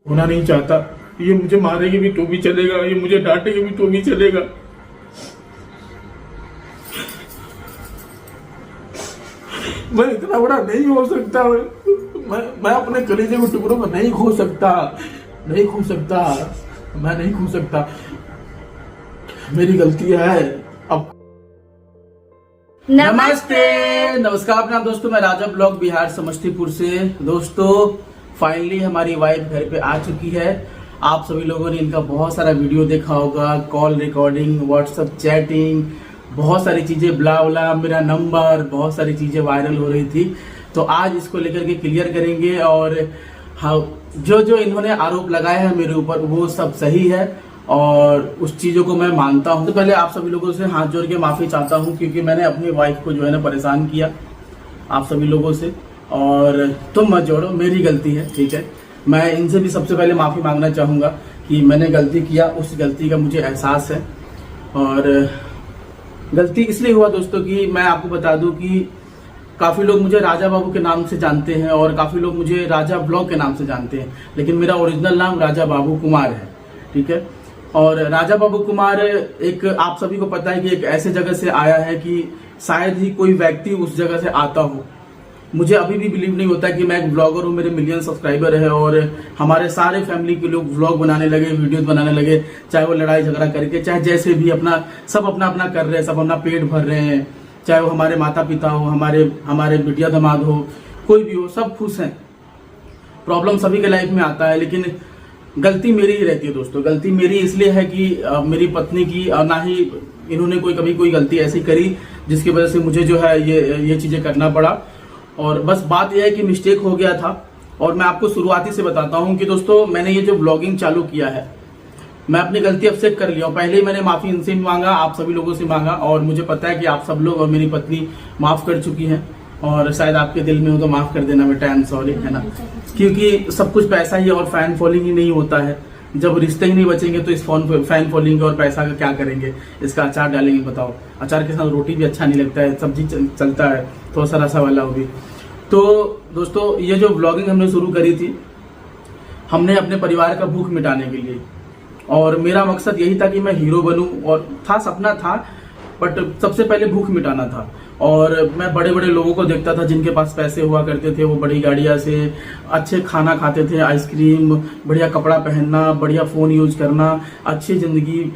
होना नहीं चाहता। ये मुझे मारेगी भी तो भी चलेगा, ये मुझे डांटेगी भी तो भी चलेगा। मैं इतना बड़ा नहीं हो सकता। मैं अपने कलेजे के टुकड़ों को नहीं खो सकता, नहीं खो सकता, मैं नहीं खो सकता। मेरी गलती है। अब नमस्ते, नमस्कार प्रणाम दोस्तों, मैं राजा ब्लॉग बिहार समस्तीपुर से। दोस्तों फाइनली हमारी वाइफ घर पे आ चुकी है। आप सभी लोगों ने इनका बहुत सारा वीडियो देखा होगा, कॉल रिकॉर्डिंग, व्हाट्सएप चैटिंग, बहुत सारी चीजें, ब्ला ब्ला, मेरा नंबर, बहुत सारी चीजें वायरल हो रही थी। तो आज इसको लेकर के क्लियर करेंगे और हाँ, जो इन्होंने आरोप लगाए हैं मेरे ऊपर वो सब सही है और उस चीजों को मैं मानता हूं। तो पहले आप सभी लोगों से हाथ जोड़ के माफी चाहता हूं क्योंकि मैंने अपनी वाइफ को जो है ना परेशान किया आप सभी लोगों से, और तुम मत जोड़ो, मेरी गलती है, ठीक है। मैं इनसे भी सबसे पहले माफी मांगना चाहूंगा कि मैंने गलती किया, उस गलती का मुझे एहसास है। और गलती इसलिए हुआ दोस्तों कि मैं आपको बता दूं कि काफी लोग मुझे राजा बाबू के नाम से जानते हैं और काफी लोग मुझे राजा ब्लॉग के नाम से जानते हैं, लेकिन मेरा ओरिजिनल नाम राजा बाबू कुमार है, ठीक है। और राजा बाबू कुमार एक, आप सभी को पता है कि एक ऐसे जगह से आया है कि शायद ही कोई व्यक्ति उस जगह से आता हो। मुझे अभी भी बिलीव नहीं होता कि मैं एक ब्लॉगर हूँ, मेरे मिलियन सब्सक्राइबर है और हमारे सारे फैमिली के लोग व्लॉग बनाने लगे, वीडियोस बनाने लगे, चाहे वो लड़ाई झगड़ा करके, चाहे जैसे भी अपना सब अपना अपना कर रहे हैं, सब अपना पेट भर रहे हैं, चाहे वो हमारे माता पिता हो, हमारे बिटिया दामाद हो, कोई भी हो, सब खुश हैं। प्रॉब्लम सभी के लाइफ में आता है, लेकिन गलती मेरी ही रहती है दोस्तों। गलती मेरी इसलिए है कि मेरी पत्नी की, ना ही इन्होंने कभी कोई गलती ऐसी करी जिसकी वजह से मुझे जो है ये चीजें करना पड़ा। और बस बात यह है कि मिस्टेक हो गया था। और मैं आपको शुरुआती से बताता हूं कि दोस्तों मैंने ये जो ब्लॉगिंग चालू किया है, मैं अपनी गलती एक्सेप्ट कर लिया हूं। पहले ही मैंने माफी इनसे भी मांगा, आप सभी लोगों से मांगा, और मुझे पता है कि आप सब लोग और मेरी पत्नी माफ कर चुकी हैं। और शायद आपके दिल में हो तो माफ कर देना बेटा, आई एम सॉरी, है ना। क्योंकि सब कुछ पैसा ही और फैन फॉलोइंग ही नहीं होता है। जब रिश्ते ही नहीं बचेंगे तो इस फैन फॉलोइंग और पैसा का क्या करेंगे। इसका अचार डालेंगे, बताओ। अचार के साथ रोटी भी अच्छा नहीं लगता है, सब्जी चलता है, थोड़ा सा रसा वाला होगी। तो दोस्तों ये जो ब्लॉगिंग हमने शुरू करी थी, हमने अपने परिवार का भूख मिटाने के लिए, और मेरा मकसद यही था कि मैं हीरो बनूं, और था, सपना था, बट सबसे पहले भूख मिटाना था। और मैं बड़े बड़े लोगों को देखता था जिनके पास पैसे हुआ करते थे, वो बड़ी गाड़ियां से अच्छे खाना खाते थे, आइसक्रीम, बढ़िया कपड़ा पहनना, बढ़िया फोन यूज करना, अच्छी जिंदगी।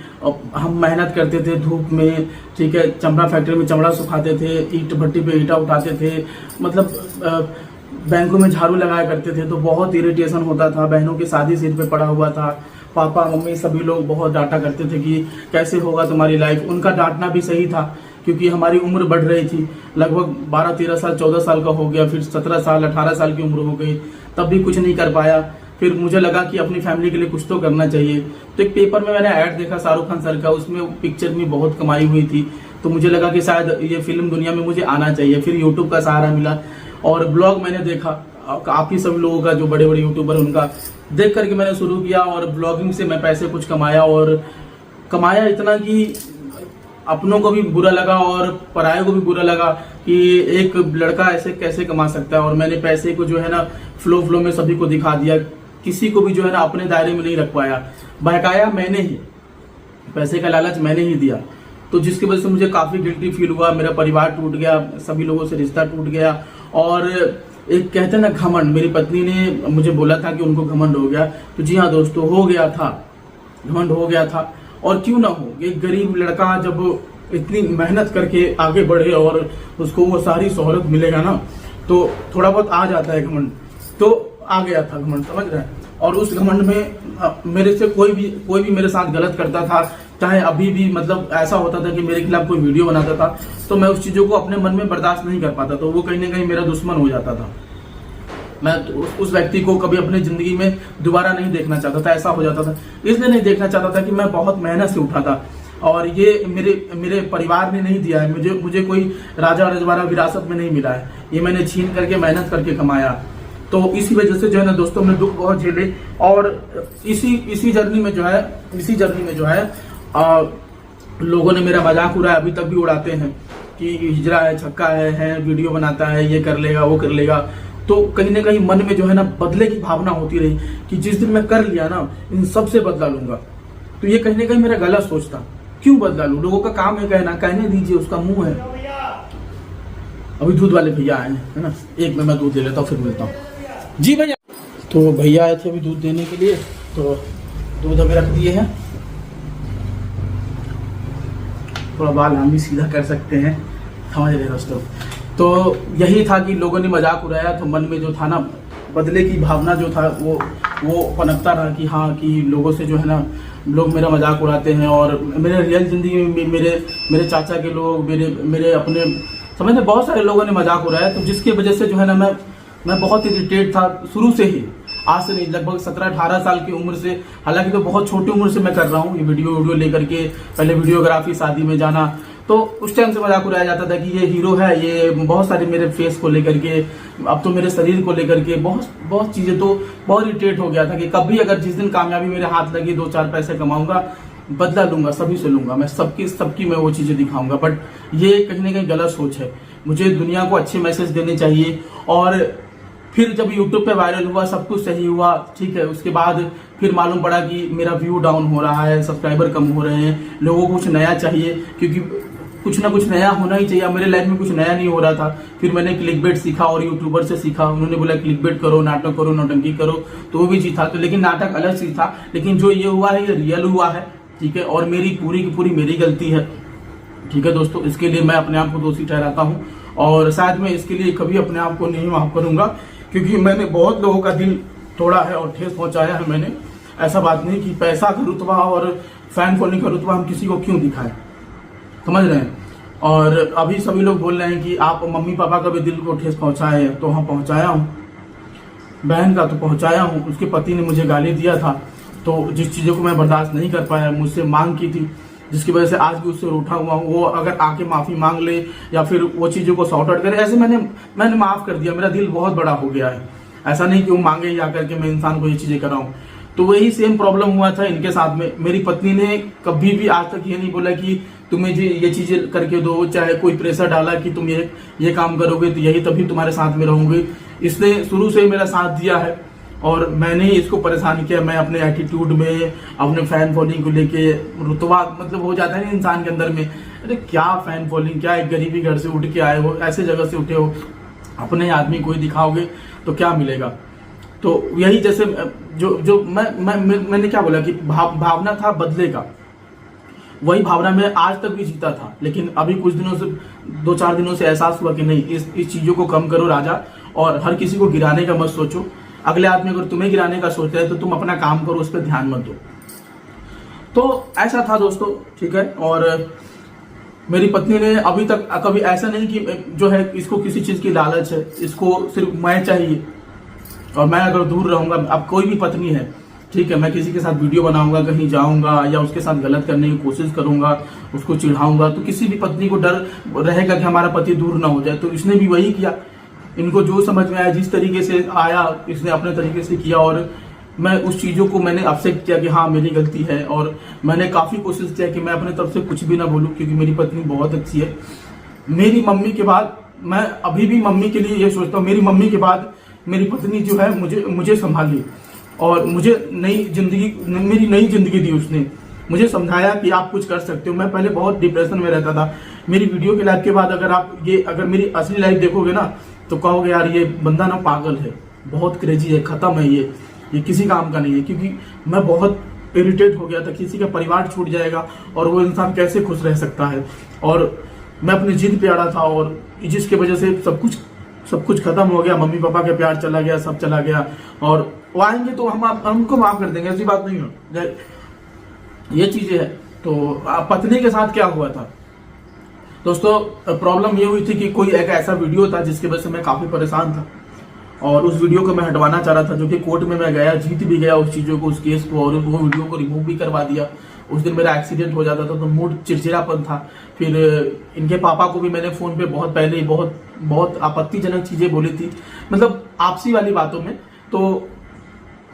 हम मेहनत करते थे धूप में, ठीक है, चमड़ा फैक्ट्री में चमड़ा सुखाते थे, ईट भट्टी पे ईटा उठाते थे, मतलब बैंकों में झाड़ू लगाया करते थे। तो बहुत इरिटेशन होता था, बहनों की शादी सिर पे पड़ा हुआ था, पापा मम्मी सभी लोग बहुत डांटा करते थे कि कैसे होगा तुम्हारी लाइफ। उनका डांटना भी सही था क्योंकि हमारी उम्र बढ़ रही थी, लगभग 12-13 साल 14 साल का हो गया, फिर 17 साल 18 साल की उम्र हो गई, तब भी कुछ नहीं कर पाया। फिर मुझे लगा कि अपनी फैमिली के लिए कुछ तो करना चाहिए। तो एक पेपर में मैंने ऐड देखा शाहरुख खान सर का, उसमें पिक्चर में बहुत कमाई हुई थी, तो मुझे लगा कि शायद ये फिल्म दुनिया में मुझे आना चाहिए। फिर यूट्यूब का सहारा मिला और ब्लॉग मैंने देखा, आप ही सब लोगों का, जो बड़े बड़े यूट्यूबर, उनका देख करके मैंने शुरू किया। और ब्लॉगिंग से मैं पैसे कुछ कमाया, और कमाया इतना कि अपनों को भी बुरा लगा और पराये को भी बुरा लगा कि एक लड़का ऐसे कैसे कमा सकता है। और मैंने पैसे को जो है ना फ्लो में सभी को दिखा दिया, किसी को भी जो है ना अपने दायरे में नहीं रख पाया, बहकाया मैंने ही, पैसे का लालच मैंने ही दिया। तो जिसकी वजह से मुझे काफी गिल्टी फील हुआ, मेरा परिवार टूट गया, सभी लोगों से रिश्ता टूट गया। और एक कहते हैं ना घमंड, मेरी पत्नी ने मुझे बोला था कि उनको घमंड हो गया, तो जी हाँ दोस्तों, हो गया था, घमंड हो गया था। और क्यों ना हो, एक गरीब लड़का जब इतनी मेहनत करके आगे बढ़े और उसको वो सारी शोहरत मिलेगा ना, तो थोड़ा बहुत आ जाता है घमंड। तो आ गया था घमंड, समझ रहे हैं। और उस घमंड में मेरे से कोई भी मेरे साथ गलत करता था, चाहे अभी भी, मतलब ऐसा होता था कि मेरे खिलाफ कोई वीडियो बनाता था, तो मैं उस चीजों को अपने मन में बर्दाश्त नहीं कर पाता, तो वो कहीं ना कहीं मेरा दुश्मन हो जाता था। मैं उस व्यक्ति को कभी अपनी जिंदगी में दोबारा नहीं देखना चाहता था, ऐसा हो जाता था। इसलिए नहीं देखना चाहता था कि मैं बहुत मेहनत से उठा था, और ये मेरे परिवार ने नहीं दिया है, मुझे कोई राजा रजवाड़ा विरासत में नहीं मिला है, ये मैंने छीन करके मेहनत करके कमाया। तो इसी वजह से जो है ना दोस्तों, हमने दुख बहुत झेले। और इसी जर्नी में जो है लोगों ने मेरा मजाक उड़ाया, अभी तक भी उड़ाते हैं कि हिजरा है, छक्का है, वीडियो बनाता है, ये कर लेगा वो कर लेगा। तो कहीं ना कहीं मन में जो है ना बदले की भावना होती रही कि जिस दिन मैं कर लिया ना इन सबसे बदला लूंगा। तो ये कहीं ना कहीं मेरा गलत सोच था। क्यों बदला लूं? लोगों का काम है कहना, कहने दीजिए, उसका मुंह है। अभी दूध वाले भैया आए हैं, है ना, एक में मैं दूध ले लेता हूँ, फिर मिलता हूँ। जी भैया। तो भैया आए थे अभी दूध देने के लिए, तो दूध अभी रख दिए हैं। थोड़ा बाल हम भी सीधा कर सकते हैं, समझ रहे दोस्तों। तो यही था कि लोगों ने मजाक उड़ाया, तो मन में जो था ना बदले की भावना जो था वो पनपता रहा कि हाँ, कि लोगों से जो है ना लोग मेरा मजाक उड़ाते हैं। और मेरे रियल जिंदगी में मेरे चाचा के लोग, मेरे अपने समझ, बहुत सारे लोगों ने मजाक उड़ाया। तो जिसकी वजह से जो है ना मैं बहुत इरिटेट था शुरू से ही। आज से नहीं, लगभग 17-18 साल की उम्र से, हालांकि तो बहुत छोटी उम्र से मैं कर रहा हूँ ये वीडियो लेकर के। पहले वीडियोग्राफी, शादी में जाना, तो उस टाइम से मजाक उड़ाया जाता था कि ये हीरो है, ये बहुत सारे मेरे फेस को लेकर के, अब तो मेरे शरीर को लेकर के बहुत चीजें। तो बहुत इरिटेट हो गया था कि कभी अगर जिस दिन कामयाबी मेरे हाथ लगी, 2-4 पैसे कमाऊंगा, बदला लूंगा, सभी से लूंगा, मैं सबकी मैं वो चीजें दिखाऊंगा। बट ये कहीं ना कहीं गलत सोच है। मुझे दुनिया को अच्छे मैसेज देने चाहिए। और फिर जब यूट्यूब पे वायरल हुआ, सब कुछ सही हुआ, ठीक है, उसके बाद फिर मालूम पड़ा कि मेरा व्यू डाउन हो रहा है, सब्सक्राइबर कम हो रहे हैं, लोगों को कुछ नया चाहिए, क्योंकि कुछ ना कुछ नया होना ही चाहिए। मेरे लाइफ में कुछ नया नहीं हो रहा था। फिर मैंने क्लिकबेट सीखा और यूट्यूबर से सीखा। उन्होंने बोला क्लिकबेट करो, नाटक करो, नौटंकी करो, तो वो भी चीज था। तो लेकिन नाटक अलग चीज था, लेकिन जो ये हुआ है ये रियल हुआ है, ठीक है। और मेरी पूरी की पूरी मेरी गलती है, ठीक है दोस्तों। इसके लिए मैं अपने आप को दोषी ठहराता हूँ और शायद मैं इसके लिए कभी अपने आप को नहीं माफ करूंगा, क्योंकि मैंने बहुत लोगों का दिल तोड़ा है और ठेस पहुंचाया है मैंने। ऐसा बात नहीं कि पैसा का रुतबा और फैन फॉलोइंग का रुतबा हम किसी को क्यों दिखाएं, समझ रहे हैं। और अभी सभी लोग बोल रहे हैं कि आप मम्मी पापा का भी दिल को ठेस पहुंचाए हैं, तो हाँ पहुंचाया हूँ। बहन का तो पहुंचाया हूँ। उसके पति ने मुझे गाली दिया था, तो जिस चीजों को मैं बर्दाश्त नहीं कर पाया, मुझसे मांग की थी, जिसकी वजह से आज भी उससे रूठा हुआ हूँ। वो अगर आके माफी मांग ले या फिर वो चीजों को सॉर्ट आउट करे, ऐसे मैंने माफ कर दिया। मेरा दिल बहुत बड़ा हो गया है। ऐसा नहीं कि वो मांगे या करके मैं इंसान को ये चीजें कराऊं। तो वही सेम प्रॉब्लम हुआ था इनके साथ में। मेरी पत्नी ने कभी भी आज तक ये नहीं बोला कि तुम्हें ये चीजें करके दो, चाहे कोई प्रेशर डाला कि तुम ये काम करोगे तो यही तभी तुम्हारे साथ में रहूंगी। इसने शुरू से मेरा साथ दिया है और मैंने ही इसको परेशान किया। मैं अपने एटीट्यूड में, अपने फैन फॉलोइंग को लेके, रुतबा मतलब हो जाता है ना इंसान के अंदर में, अरे क्या फैन फॉलोइंग, क्या एक गरीबी घर से उठ के आए हो, ऐसे जगह से उठे हो, अपने आदमी कोई दिखाओगे तो क्या मिलेगा। तो यही जैसे जो मैंने क्या बोला कि भावना था बदले का, वही भावना मैं आज तक भी जीता था। लेकिन अभी कुछ दिनों से, 2-4 दिनों से एहसास हुआ कि नहीं, इस चीजों को कम करो राजा, और हर किसी को गिराने का मत सोचो। अगले आदमी अगर तुम्हें गिराने का सोच रहे हैं तो तुम अपना काम करो, उस पर ध्यान मत दो। तो ऐसा था दोस्तों, ठीक है। और मेरी पत्नी ने अभी तक कभी ऐसा नहीं कि जो है इसको किसी चीज की लालच है, इसको सिर्फ मैं चाहिए और मैं अगर दूर रहूंगा। अब कोई भी पत्नी है, ठीक है, मैं किसी के साथ वीडियो बनाऊंगा, कहीं जाऊंगा या उसके साथ गलत करने की कोशिश करूंगा, उसको चिढ़ाऊंगा, तो किसी भी पत्नी को डर रहेगा कि हमारा पति दूर ना हो जाए। तो इसने भी वही किया। इनको जो समझ में आया, जिस तरीके से आया, इसने अपने तरीके से किया। और मैं उस चीजों को मैंने एक्सेप्ट किया कि हाँ मेरी गलती है। और मैंने काफी कोशिश किया कि मैं अपने तरफ से कुछ भी ना बोलूं, क्योंकि मेरी पत्नी बहुत अच्छी है। मेरी मम्मी के बाद, मैं अभी भी मम्मी के लिए ये सोचता हूँ, मेरी मम्मी के बाद मेरी पत्नी जो है मुझे संभाली और मुझे मेरी नई जिंदगी दी। उसने मुझे समझाया कि आप कुछ कर सकते हो। मैं पहले बहुत डिप्रेशन में रहता था। मेरी वीडियो की लाइफ के बाद अगर मेरी असली लाइफ देखोगे ना, तो कहोगे यार ये बंदा ना पागल है, बहुत क्रेजी है, खत्म है, ये किसी काम का नहीं है। क्योंकि मैं बहुत इरिटेट हो गया था, किसी का परिवार छूट जाएगा और वो इंसान कैसे खुश रह सकता है। और मैं अपनी जिद पे अड़ा था और जिसकी वजह से सब कुछ खत्म हो गया। मम्मी पापा का प्यार चला गया, सब चला गया। और वो आएंगे तो हम उनको माफ कर देंगे, ऐसी बात नहीं है। ये चीजें है। तो पत्नी के साथ क्या हुआ था दोस्तों, प्रॉब्लम ये हुई थी कि कोई एक ऐसा वीडियो था जिसकी वजह से मैं काफी परेशान था और उस वीडियो को मैं हटवाना चाह रहा था, जो कि कोर्ट में मैं गया, जीत भी गया उस चीजों को, उस केस को, और वो वीडियो को रिमूव भी करवा दिया। उस दिन मेरा एक्सीडेंट हो जाता था तो मूड चिड़चिड़ापन था। फिर इनके पापा को भी मैंने फोन पे बहुत पहले बहुत आपत्तिजनक चीजें बोली थी, मतलब आपसी वाली बातों में। तो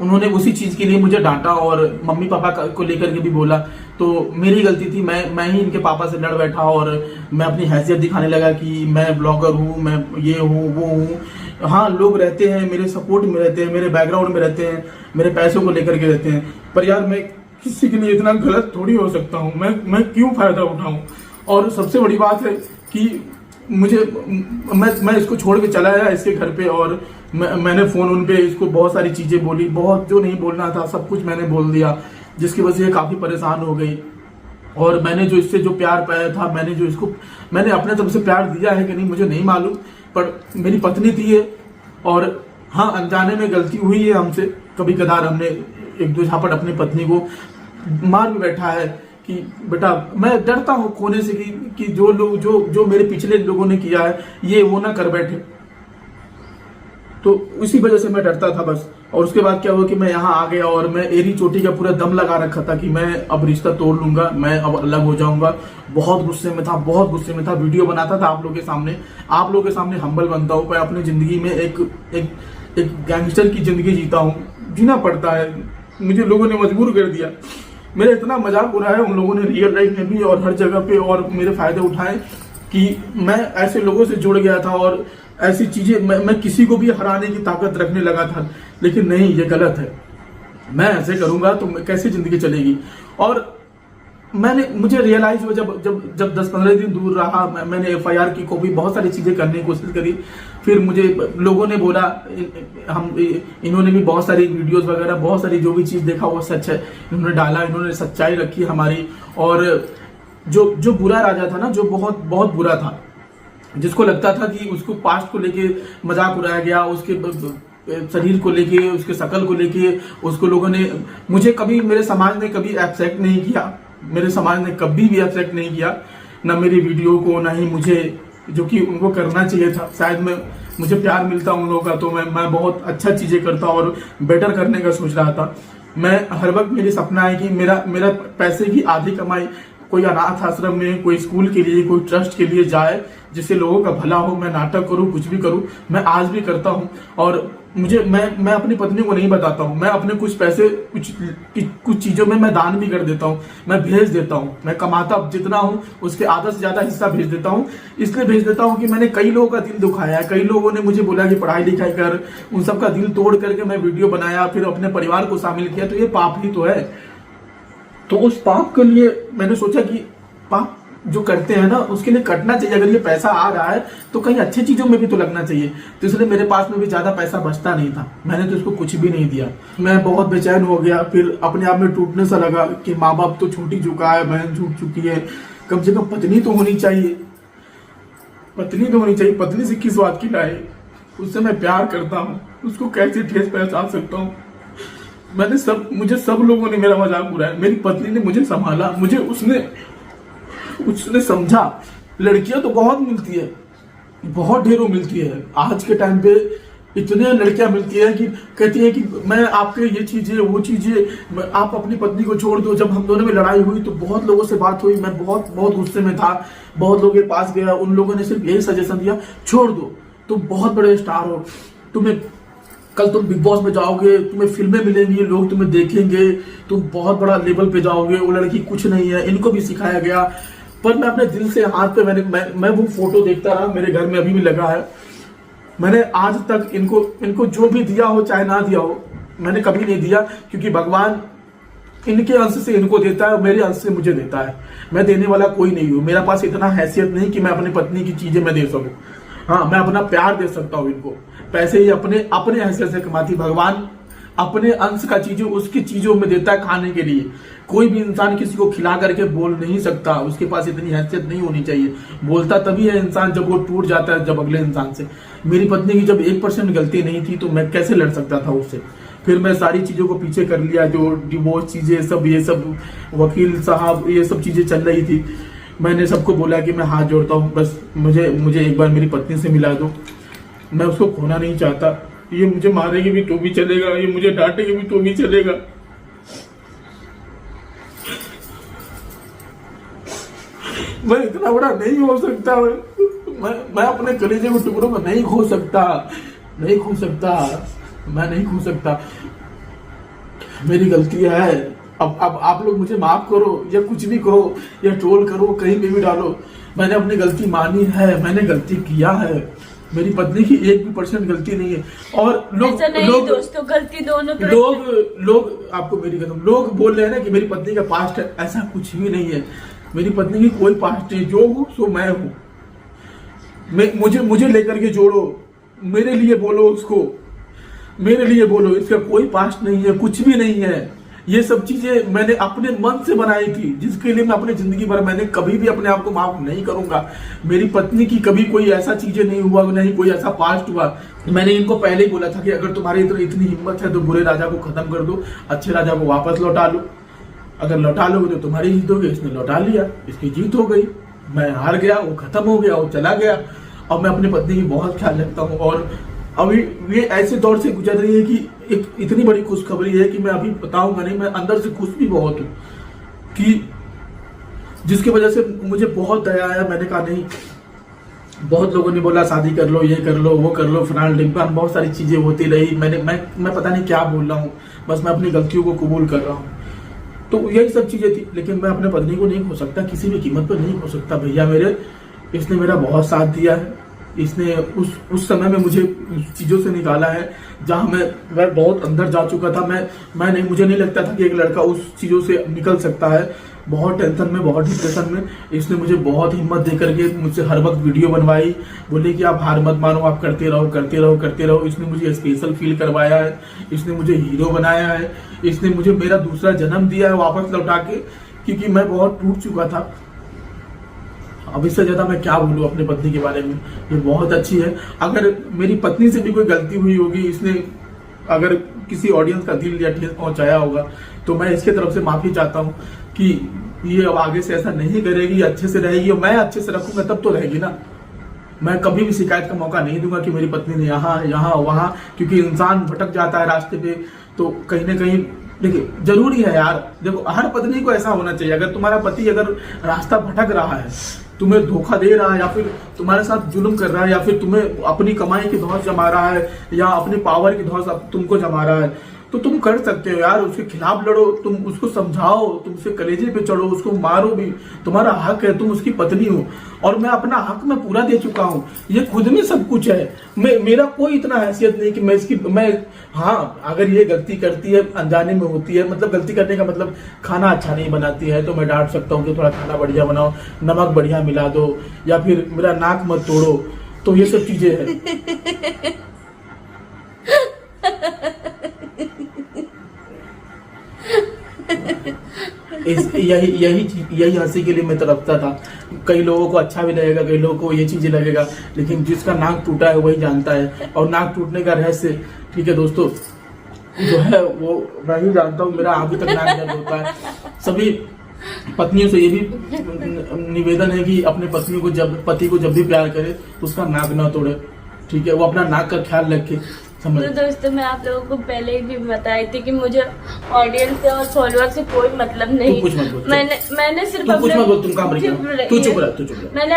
उन्होंने उसी चीज के लिए मुझे डांटा और मम्मी पापा को लेकर के भी बोला। तो मेरी गलती थी, मैं ही इनके पापा से लड़ बैठा और मैं अपनी हैसियत दिखाने लगा कि मैं ब्लॉगर हूँ, मैं ये हूँ वो हूँ। हाँ, लोग रहते हैं मेरे सपोर्ट में, रहते हैं मेरे बैकग्राउंड में, रहते हैं मेरे पैसों को लेकर के रहते हैं, पर यार मैं किसी के लिए इतना गलत थोड़ी हो सकता हूँ। मैं क्यों फायदा उठाऊं? और सबसे बड़ी बात है कि मुझे मैं इसको छोड़ के चला आया इसके घर पे, और मैंने फोन उन पे इसको बहुत सारी चीजें बोली, बहुत जो नहीं बोलना था सब कुछ मैंने बोल दिया, जिसकी वजह से काफी परेशान हो गई। और मैंने जो इससे जो प्यार पाया था, मैंने अपने तरफ से प्यार दिया है कि नहीं मुझे नहीं मालूम, पर मेरी पत्नी थी ये, और हाँ, अनजाने में गलती हुई है हमसे, कभी कदार हमने एक दो झापट अपनी पत्नी को मार भी बैठा है कि बेटा मैं डरता हूँ खोने से कि जो लोग जो मेरे पिछले लोगों ने किया है ये वो ना कर बैठे, तो उसी वजह से मैं डरता था बस। और उसके बाद क्या हुआ कि मैं यहाँ आ गया, और मैं एरी चोटी का पूरा दम लगा रखा था कि मैं अब रिश्ता तोड़ लूंगा, मैं अब अलग हो जाऊंगा। बहुत गुस्से में था, बहुत गुस्से में था, वीडियो बनाता था आप लोगों के सामने हम्बल बनता हूँ। मैं अपनी जिंदगी में एक गैंगस्टर की जिंदगी जीता हूँ, जीना पड़ता है, मुझे लोगों ने मजबूर कर दिया। मेरा इतना मजाक उड़ाया उन लोगों ने रियल लाइफ में भी और हर जगह पे, और मेरे फायदे उठाए कि मैं ऐसे लोगों से जुड़ गया था और ऐसी चीजें मैं किसी को भी हराने की ताकत रखने लगा था। लेकिन नहीं, ये गलत है, मैं ऐसे करूंगा तो कैसे जिंदगी चलेगी। और मुझे रियलाइज हुआ जब 10-15 दिन दूर रहा, मैंने FIR की कॉपी बहुत सारी चीजें करने की कोशिश करी। फिर मुझे लोगों ने बोला, इन्होंने भी बहुत सारी वीडियोस वगैरह, बहुत सारी जो भी चीज देखा वो सच है, इन्होंने डाला, इन्होंने सच्चाई रखी हमारी। और जो बुरा राजा था ना, जो बहुत बहुत बुरा था, जिसको लगता था कि उसको पास्ट को लेके मजाक उड़ाया गया, उसके शरीर को लेके, उसके शकल को लेके, उसको लोगों ने, मुझे कभी मेरे समाज ने कभी एक्सेप्ट नहीं किया, मेरे समाज ने कभी भी एक्सेप्ट नहीं किया, ना मेरी वीडियो को, ना ही मुझे, जो कि उनको करना चाहिए था। शायद मुझे प्यार मिलता उन लोगों का तो मैं बहुत अच्छा चीजें करता और बेटर करने का सोच रहा था। मैं हर वक्त, मेरी सपना है कि मेरा पैसे की आधी कमाई कोई अनाथ आश्रम में, कोई स्कूल के लिए, कोई ट्रस्ट के लिए जाए, जिससे लोगों का भला हो। मैं नाटक करूं, कुछ भी करूं, मैं आज भी करता हूं। और मैं अपनी पत्नी को नहीं बताता हूं, मैं अपने कुछ पैसे कुछ चीजों में मैं दान भी कर देता हूं, मैं भेज देता हूं। मैं कमाता जितना हूं उसके आधा से ज्यादा हिस्सा भेज देता हूं। इसलिए भेज देता हूं कि मैंने कई लोगों का दिल दुखाया है, कई लोगों ने मुझे बोला कि पढ़ाई लिखाई कर, उन सबका दिल तोड़ करके मैं वीडियो बनाया, फिर अपने परिवार को शामिल किया, तो ये पाप ही तो है। तो उस पाप के लिए मैंने सोचा कि पाप जो करते हैं ना, उसके लिए कटना चाहिए। अगर ये पैसा आ रहा है तो कहीं अच्छी चीजों में भी तो लगना चाहिए। तो इसलिए मेरे पास में भी ज्यादा पैसा बचता नहीं था, मैंने तो इसको कुछ भी नहीं दिया। मैं बहुत बेचैन हो गया, फिर अपने आप में टूटने सा लगा कि माँ बाप तो छूट ही चुका है, बहन छूट चुकी है, कम से कम पत्नी तो होनी चाहिए, पत्नी तो होनी चाहिए। पत्नी से किस बात की लाए, उससे मैं प्यार करता हूँ, उसको कैसे ठेस पहचान सकता हूँ। मुझे सब लोगों ने मेरा मजाक उड़ाया, मेरी पत्नी ने मुझे संभाला, मुझे उसने समझा। लड़कियां तो बहुत मिलती है, बहुत ढेरों मिलती है। आज के टाइम पे इतने लड़कियां मिलती है कि कहती है कि मैं आपके ये चीजें वो चीजें, आप अपनी पत्नी को छोड़ दो। जब हम दोनों में लड़ाई हुई तो बहुत लोगों से बात हुई, मैं बहुत गुस्से में था, बहुत लोगों के पास गया, उन लोगों ने सिर्फ यही सजेशन दिया, छोड़ दो, तुम बहुत बड़े स्टार हो, कल तुम बिग बॉस में जाओगे, तुम्हें फिल्में मिलेंगी, लोग तुम्हें देखेंगे, तुम बहुत बड़ा लेवल पे जाओगे। वो लड़की कुछ नहीं है, इनको भी सिखाया गया। पर मैं अपने दिल से हाथ पे मैं वो फोटो देखता रहा, मेरे घर में अभी भी लगा है। मैंने आज तक इनको जो भी दिया हो चाहे ना दिया हो, मैंने कभी नहीं दिया, क्योंकि भगवान इनके अंश से इनको देता है, मेरे अंश से मुझे देता है। मैं देने वाला कोई नहीं हूँ, मेरा पास इतना हैसियत नहीं कि मैं अपनी पत्नी की चीजें मैं दे सकूं। हाँ, मैं अपना प्यार दे सकता हूँ इनको, पैसे ही अपने हैसियत से कमाती। भगवान अपने अंश का चीजें उसकी चीजों में देता है खाने के लिए। कोई भी इंसान किसी को खिला करके बोल नहीं सकता, उसके पास इतनी हैसियत नहीं होनी चाहिए। बोलता तभी है इंसान जब वो टूट जाता है, जब अगले इंसान से। मेरी पत्नी की जब 1% गलती नहीं थी तो मैं कैसे लड़ सकता था उससे। फिर मैं सारी चीजों को पीछे कर लिया, जो डिवोर्स चीजें सब, ये सब वकील साहब, ये सब चीजें चल रही थी। मैंने सबको बोला कि मैं हाथ जोड़ता हूँ, बस मुझे एक बार मेरी पत्नी से मिला दो, मैं उसको खोना नहीं चाहता। ये मुझे मारेगी भी तो भी चलेगा, ये मुझे डांटेगी भी तो भी चलेगा। मैं इतना बड़ा नहीं हो सकता, मैं अपने कलेजे के टुकड़ों को नहीं खो सकता, मैं नहीं खो सकता। मेरी गलती है। अब आप लोग मुझे माफ करो, या कुछ भी कहो, या ट्रोल करो, कहीं पे भी डालो, मैंने अपनी गलती मानी है, मैंने गलती किया है। मेरी पत्नी की 1% गलती नहीं है। और लोग दोस्तों गलती दोनों लोग आपको मेरी कसम, लोग बोल रहे हैं ना कि मेरी पत्नी का पास्ट है, ऐसा कुछ भी नहीं है। मेरी पत्नी की कोई पास्ट नहीं, जो हूँ सो मैं हूँ। मुझे लेकर के जोड़ो, मेरे लिए बोलो उसको, मेरे लिए बोलो, इसका कोई पास्ट नहीं है, कुछ भी नहीं है। ये सब चीजें मैंने अपने मन से बनाई थी, जिसके लिए मैं अपनी जिंदगी भर मैंने कभी भी अपने आप को माफ नहीं करूंगा। मेरी पत्नी की कभी कोई ऐसा चीजें नहीं हुआ, नहीं कोई ऐसा पास्ट हुआ। मैंने इनको पहले ही बोला था कि अगर तुम्हारी इतनी हिम्मत है तो बुरे राजा को खत्म कर दो, अच्छे राजा को वापस लौटा लो। अगर लौटा लोगे तो तुम्हारी जीत होगी। इसने लौटा लिया, इसकी जीत हो गई, मैं हार गया, वो खत्म हो गया, वो चला गया। अब मैं अपनी पत्नी की बहुत ख्याल रखता हूँ। और अभी ये ऐसे दौर से गुजर रही है कि एक इतनी बड़ी खुशखबरी है कि मैं अभी बताऊंगा नहीं, मैं अंदर से खुश भी बहुत हूँ कि जिसकी वजह से मुझे बहुत दया आया। मैंने कहा नहीं, बहुत लोगों ने बोला शादी कर लो, ये कर लो, वो कर लो, फलान डिम्पा, बहुत सारी चीजें होती रही। मैं पता नहीं क्या बोल रहा हूँ, बस मैं अपनी गलतियों को कबूल कर रहा हूँ। तो यही सब चीजें थी, लेकिन मैं अपने पत्नी को नहीं खो सकता, किसी भी कीमत पर नहीं खो सकता। भैया मेरे, इसने मेरा बहुत साथ दिया है। इसने उस समय में मुझे चीजों से निकाला है जहां मैं बहुत अंदर जा चुका था। मुझे नहीं लगता था कि एक लड़का उस चीजों से निकल सकता है। बहुत टेंशन में, बहुत डिप्रेशन में इसने मुझे बहुत हिम्मत दे करके मुझसे हर वक्त वीडियो बनवाई, बोले कि आप हार मत मानो, आप करते रहो, करते रहो, करते रहो। इसने मुझे स्पेशल फील करवाया है, इसने मुझे हीरो बनाया है, इसने मुझे मेरा दूसरा जन्म दिया है वापस लौटा के, क्योंकि मैं बहुत टूट चुका था। अब इससे ज्यादा मैं क्या बोलूं अपनी पत्नी के बारे में। ये बहुत अच्छी है। अगर मेरी पत्नी से भी कोई गलती हुई होगी, इसने अगर किसी ऑडियंस का दिल या ठेस पहुंचाया होगा, तो मैं इसके तरफ से माफी चाहता हूं कि ये अब आगे से ऐसा नहीं करेगी, अच्छे से रहेगी। और मैं अच्छे से रखूंगा तब तो रहेगी ना। मैं कभी भी शिकायत का मौका नहीं दूंगा कि मेरी पत्नी ने यहाँ वहां, क्योंकि इंसान भटक जाता है रास्ते पे, तो कहीं ना कहीं देखिए जरूरी है यार। देखो हर पत्नी को ऐसा होना चाहिए। अगर तुम्हारा पति अगर रास्ता भटक रहा है, तुम्हें धोखा दे रहा है, या फिर तुम्हारे साथ जुल्म कर रहा है, या फिर तुम्हें अपनी कमाई की धौंस जमा रहा है, या अपनी पावर की धौंस तुमको जमा रहा है, तो तुम कर सकते हो यार। उसके खिलाफ लड़ो, तुम उसको समझाओ, तुम उसके कलेजे पे चढ़ो, उसको मारो भी, तुम्हारा हक है, तुम उसकी पत्नी हो। और मैं अपना हक मैं पूरा दे चुका हूँ, ये खुद में सब कुछ है। मेरा कोई इतना हैसियत नहीं कि मैं हाँ, अगर ये गलती करती है, अनजाने में होती है, मतलब गलती करने का मतलब खाना अच्छा नहीं बनाती है तो मैं डांट सकता हूँ कि थोड़ा खाना बढ़िया बनाओ, नमक बढ़िया मिला दो, या फिर मेरा नाक मत तोड़ो। तो ये सब चीजें है। यही हंसी के लिए मैं तरफता था। कई लोगों को अच्छा भी लगेगा, कई लोगों को ये चीजें लगेगा, लेकिन जिसका नाक टूटा है वही जानता है। और नाक टूटने का रहस्य, ठीक है दोस्तों, जो है वो मैं ही जानता हूँ। मेरा अभी तक नाक दर्द होता है। सभी पत्नियों से ये भी निवेदन है कि अपने पति को जब भी प्यार करे तो उसका नाक ना तोड़े, ठीक है, वो अपना नाक का ख्याल रखे। तो दोस्तों मैं आप लोगों को पहले ही भी बताई थी कि मुझे ऑडियंस से और फॉलोअर से कोई मतलब नहीं। मैंने सिर्फ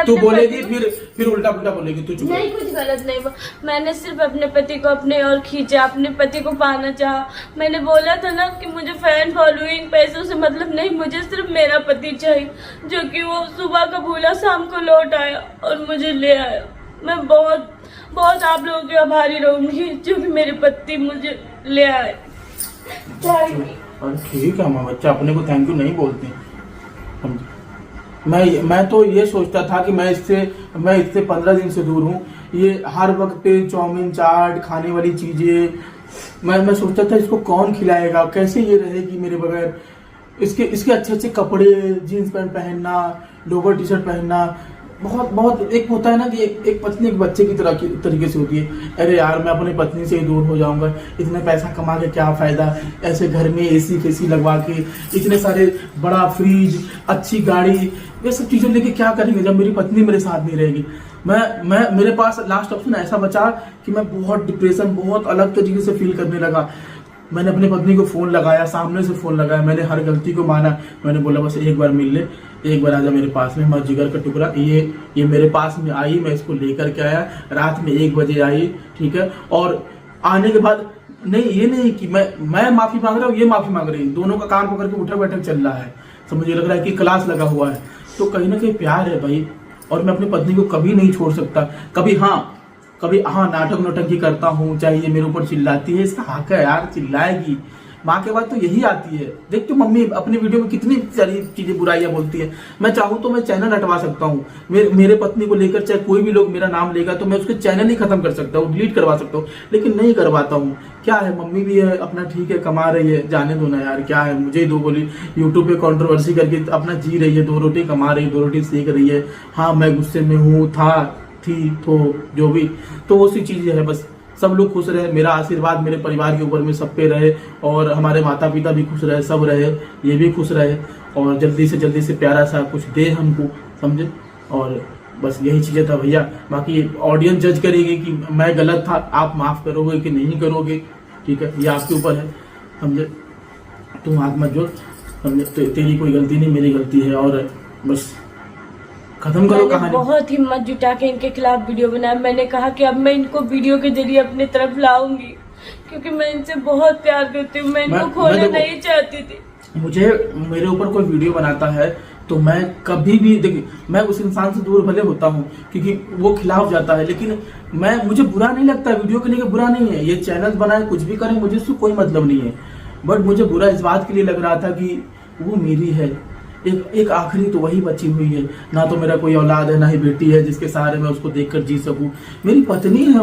तू बोलेगी फिर उल्टा पुल्टा बोलेगी, तू चुप। नहीं, कुछ गलत नहीं। मैंने सिर्फ अपने पति को अपने और खींचा, अपने पति को पाना चाहा। मैंने बोला था ना कि मुझे फैन फॉलोइंग पैसों से मतलब नहीं, मुझे सिर्फ मेरा पति चाहिए, जो कि वो सुबह का भूला शाम को लौट आया और मुझे ले आया। मैं बहुत बहुत आप लोगों की आभारी रहूंगी जो कि मेरे पति मुझे ले आए। ठीक है माँ, बच्चा अपने को थैंक यू नहीं बोलते। मैं तो ये सोचता था कि मैं इससे 15 दिन से दूर हूँ। ये हर वक्त पे चाउमीन चाट खाने वाली चीजें, मैं सोचता था इसको कौन खिलाएगा, कैसे ये रहेगी मेरे बगैर। इसके अच्छे कपड़े, जीन्स पैंट पहनना, लोवर टी शर्ट पहनना, बहुत एक होता है ना कि एक पत्नी एक बच्चे की तरीके से होती है। अरे यार मैं अपनी पत्नी से ही दूर हो जाऊंगा, इतना पैसा कमा के क्या फायदा, ऐसे घर में एसी फेसी लगवा के, इतने सारे बड़ा फ्रिज, अच्छी गाड़ी, ये सब चीजें लेके क्या करेंगे जब मेरी पत्नी मेरे साथ नहीं रहेगी। मेरे पास लास्ट ऑप्शन ऐसा बचा कि मैं बहुत डिप्रेशन, बहुत अलग तरीके से फील करने लगा। मैंने अपनी पत्नी को फोन लगाया, सामने से फोन लगाया, मैंने हर गलती को माना। मैंने बोला बस एक बार मिल ले, एक बार आजा मेरे पास में, मैं जिगर का टुकड़ा। ये मेरे पास में आई, मैं इसको लेकर के आया, रात में 1 बजे आई, ठीक है। और आने के बाद ये नहीं कि मैं माफी मांग रहा हूँ, ये माफी मांग रही है, दोनों का कान पकड़ के उठा बैठक चल रहा है। तो मुझे लग रहा है कि क्लास लगा हुआ है। तो कहीं ना कहीं प्यार है भाई, और मैं अपनी पत्नी को कभी नहीं छोड़ सकता। कभी हाँ, कभी हाँ नाटक नोटंकी करता हूँ, चाहे ये मेरे ऊपर चिल्लाती है, इसका हक है यार, चिल्लाएगी। माँ के बाद तो यही आती है। देख तो मम्मी अपनी वीडियो में कितनी सारी चीजें बुराइयां बोलती है। मैं चाहूँ तो मैं चैनल हटवा सकता हूँ, मेरे पत्नी को लेकर चाहे कोई भी लोग मेरा नाम लेगा तो मैं उसके चैनल ही खत्म कर सकता हूँ, डिलीट करवा सकता हूँ, लेकिन नहीं करवाता हूँ। क्या है, मम्मी भी है अपना, ठीक है, कमा रही है, जाने दो ना यार, क्या है, मुझे ही दो बोली यूट्यूब पे कंट्रोवर्सी करके अपना जी रही है, 2 रोटी कमा रही है, 2 रोटी सीख रही है। हाँ मैं गुस्से में हूँ, थी तो जो भी, तो वो सी चीजें है। बस सब लोग खुश रहे, मेरा आशीर्वाद मेरे परिवार के ऊपर में सब पे रहे, और हमारे माता पिता भी खुश रहे, सब रहे, ये भी खुश रहे, और जल्दी से प्यारा सा कुछ दे हमको, समझे। और बस यही चीजें था भैया। बाकी ऑडियंस जज करेगी कि मैं गलत था, आप माफ करोगे कि नहीं करोगे, ठीक है, ये आपके ऊपर है, समझे। तुम हाथ मत जोड़, समझे, तेरी कोई गलती नहीं, मेरी गलती है, और बस खत्म करो कहानी। बहुत हिम्मत जुटा के इनके खिलाफ वीडियो बनाया। मैंने कहा कि अब मैं इनको वीडियो के जरिए अपनी तरफ लाऊंगी, क्योंकि मैं इनसे बहुत प्यार करती हूँ, मैं इनको खोना नहीं चाहती थी। मुझे मेरे ऊपर कोई वीडियो बनाता है तो मैं कभी भी, देखिए मैं उस इंसान से दूर भले होता हूँ क्योंकि वो खिलाफ जाता है, लेकिन मुझे बुरा नहीं लगता, वीडियो के लिए बुरा नहीं है, ये चैनल बनाए कुछ भी करें, मुझे उससे कोई मतलब नहीं है। बट मुझे बुरा इस बात के लिए लग रहा था कि वो मेरी है, एक आखिरी तो वही बची हुई है, ना तो मेरा कोई औलाद है, ना ही बेटी है जिसके सहारे मैं उसको देखकर जी सकूं। मेरी पत्नी है,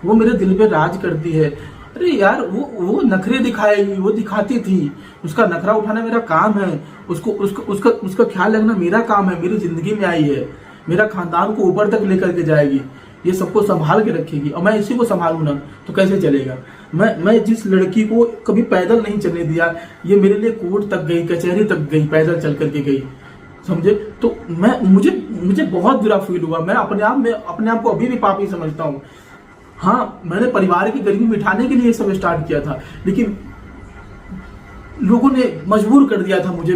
वो मेरे दिल पे राज करती है। अरे यार वो नखरे दिखाएगी, वो दिखाती थी, उसका नखरा उठाना मेरा काम है, उसका ख्याल रखना मेरा काम है, मेरी जिंदगी में आई है, मेरा खानदान को ऊपर तक लेकर के जाएगी, ये सबको संभाल के रखेगी, और मैं इसी को संभालू ना तो कैसे चलेगा। मैं जिस लड़की को कभी पैदल नहीं चलने दिया, ये मेरे लिए कोर्ट तक गई, कचहरी तक गई, पैदल चल करके गई, समझे। तो मुझे बहुत बुरा फील हुआ। मैं अपने आप को अभी भी पापी समझता हूँ। हाँ मैंने परिवार की गरीबी मिटाने के लिए ये सब स्टार्ट किया था, लेकिन लोगों ने मजबूर कर दिया था, मुझे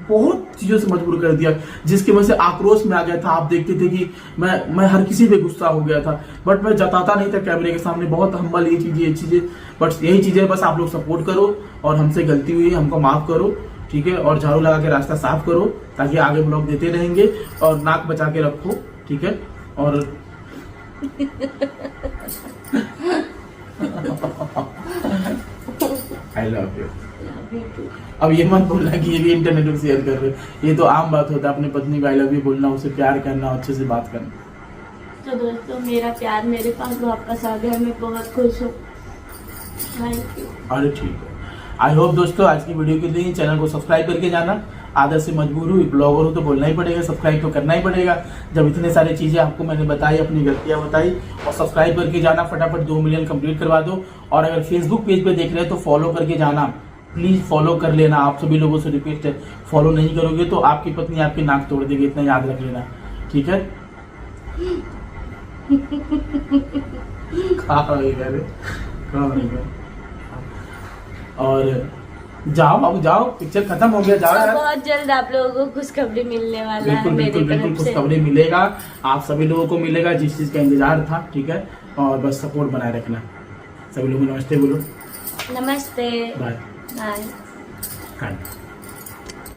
बहुत चीजों से मजबूर कर दिया, जिसकी वजह से आक्रोश में आ गया था। आप देखते थे कि मैं हर किसी पे गुस्सा हो गया था, बट मैं जताता नहीं था कैमरे के सामने, बहुत हम्बल ये चीजें। बट यही चीजें, बस आप लोग सपोर्ट करो, और हमसे गलती हुई है हमको माफ करो, ठीक है, और झाड़ू लगा के रास्ता साफ करो, ताकि आगे ब्लॉग देते रहेंगे, और नाक बचा के रखो, ठीक है। और आई लव यू। अब ये मत बोलना कि ये भी इंटरनेट में शेयर कर रहे हो, ये तो आम बात होता है, अपनी पत्नी को आई लव यू बोलना, उसे प्यार करना, अच्छे से बात करना। तो दोस्तों मेरा प्यार मेरे पास वापस आ गया, मैं बहुत खुश हूँ, थैंक यू। अरे ठीक है, आई होप दोस्तों आज की वीडियो के लिए चैनल को सब्सक्राइब करके जाना। आदत से मजबूर हूँ, ब्लॉगर हूँ तो बोलना ही पड़ेगा, सब्सक्राइब तो करना ही पड़ेगा, जब इतने सारी चीजें आपको मैंने बताई, अपनी गलतियां बताई, और सब्सक्राइब करके जाना, फटाफट 2 मिलियन कंप्लीट करवा दो। और अगर फेसबुक पेज पे देख रहे हैं तो फॉलो करके जाना, प्लीज फॉलो कर लेना। आप सभी लोगों से रिक्वेस्ट है, फॉलो नहीं करोगे तो आपकी पत्नी आपकी नाक तोड़ देगी, इतना याद रख लेना, ठीक है। और जाओ अब जाओ, पिक्चर खत्म हो गया, जाओ यार। बहुत जल्द आप लोगों को खुशखबरी मिलने वाला है, बिल्कुल खुशखबरी मिलेगा, आप सभी लोगों को मिलेगा, जिस चीज का इंतजार था, ठीक है। और बस सपोर्ट बनाए रखना। सभी लोगों को नमस्ते बोलो। नमस्ते, बाय बाय।